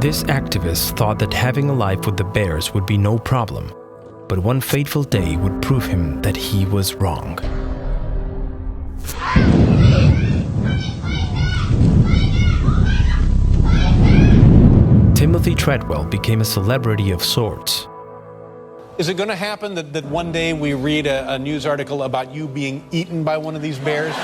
This activist thought that having a life with the bears would be no problem, but one fateful day would prove him that he was wrong. Timothy Treadwell became a celebrity of sorts. Is it going to happen that one day we read a news article about you being eaten by one of these bears?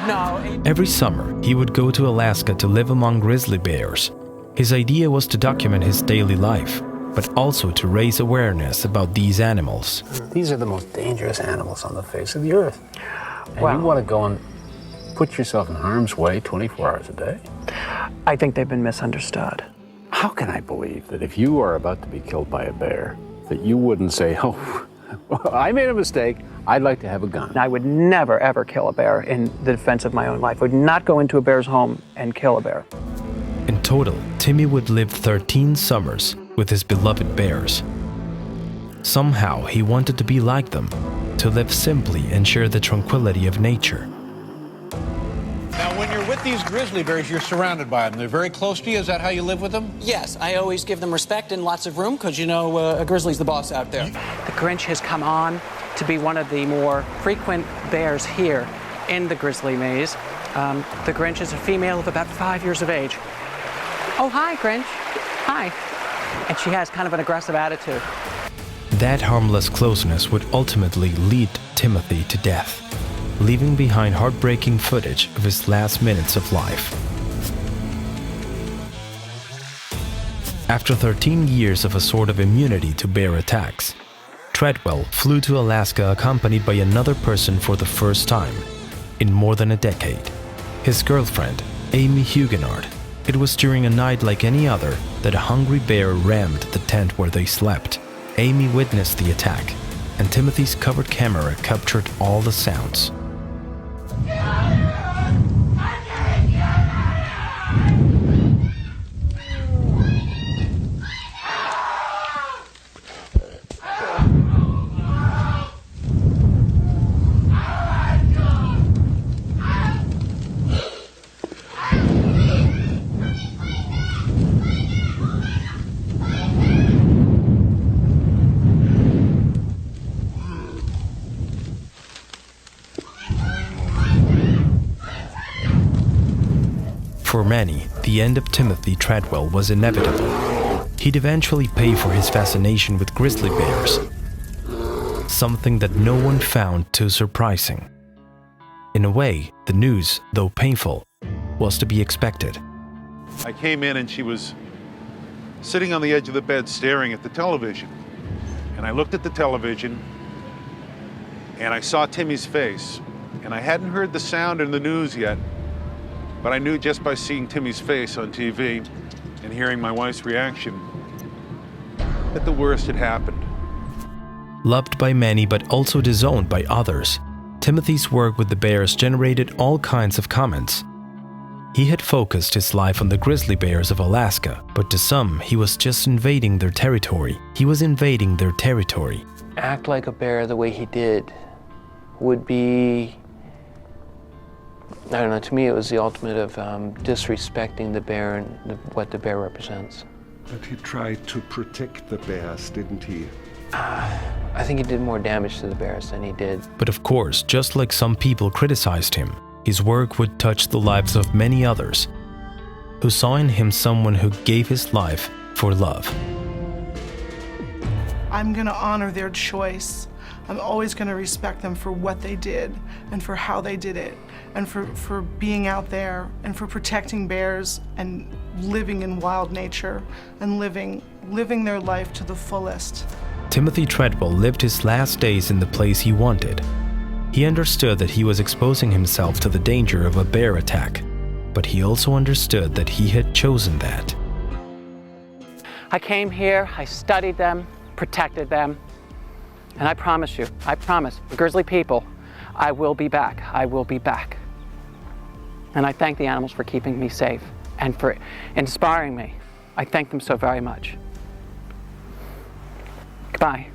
No. Every summer, he would go to Alaska to live among grizzly bears. His idea was to document his daily life, but also to raise awareness about these animals. These are the most dangerous animals on the face of the earth. And Wow. you want to go and put yourself in harm's way 24 hours a day? I think they've been misunderstood. How can I believe that if you are about to be killed by a bear, that you wouldn't say, oh, I made a mistake, I'd like to have a gun? I would never, ever kill a bear in the defense of my own life. I would not go into a bear's home and kill a bear. In total, Timmy would live 13 summers with his beloved bears. Somehow, he wanted to be like them, to live simply and share the tranquility of nature. Now, when you're with these grizzly bears, you're surrounded by them. They're very close to you. Is that how you live with them? Yes, I always give them respect and lots of room because, you know, a grizzly's the boss out there. The Grinch has come on to be one of the more frequent bears here in the grizzly maze. The Grinch is a female of about 5 years of age. Oh, hi, Grinch. Hi. And she has kind of an aggressive attitude. That harmless closeness would ultimately lead Timothy to death, leaving behind heartbreaking footage of his last minutes of life. After 13 years of a sort of immunity to bear attacks, Treadwell flew to Alaska accompanied by another person for the first time in more than a decade, his girlfriend, Amy Huguenard. It was during a night like any other that a hungry bear rammed the tent where they slept. Amy witnessed the attack, and Timothy's covered camera captured all the sounds. For many, the end of Timothy Treadwell was inevitable. He'd eventually pay for his fascination with grizzly bears, something that no one found too surprising. In a way, the news, though painful, was to be expected. I came in and she was sitting on the edge of the bed staring at the television. And I looked at the television and I saw Timmy's face. And I hadn't heard the sound in the news yet, but I knew just by seeing Timmy's face on TV and hearing my wife's reaction that the worst had happened. Loved by many but also disowned by others, Timothy's work with the bears generated all kinds of comments. He had focused his life on the grizzly bears of Alaska, but to some, he was just invading their territory. He was invading their territory. Act like a bear the way he did would be, I don't know, to me it was the ultimate of disrespecting the bear and what the bear represents. But he tried to protect the bears, didn't he? I think he did more damage to the bears than he did. But of course, just like some people criticized him, his work would touch the lives of many others who saw in him someone who gave his life for love. I'm going to honor their choice. I'm always going to respect them for what they did and for how they did it and for being out there and for protecting bears and living in wild nature and living their life to the fullest. Timothy Treadwell lived his last days in the place he wanted. He understood that he was exposing himself to the danger of a bear attack, but he also understood that he had chosen that. I came here, I studied them, protected them, and I promise you, the grizzly people, I will be back. I will be back. And I thank the animals for keeping me safe and for inspiring me. I thank them so very much. Goodbye.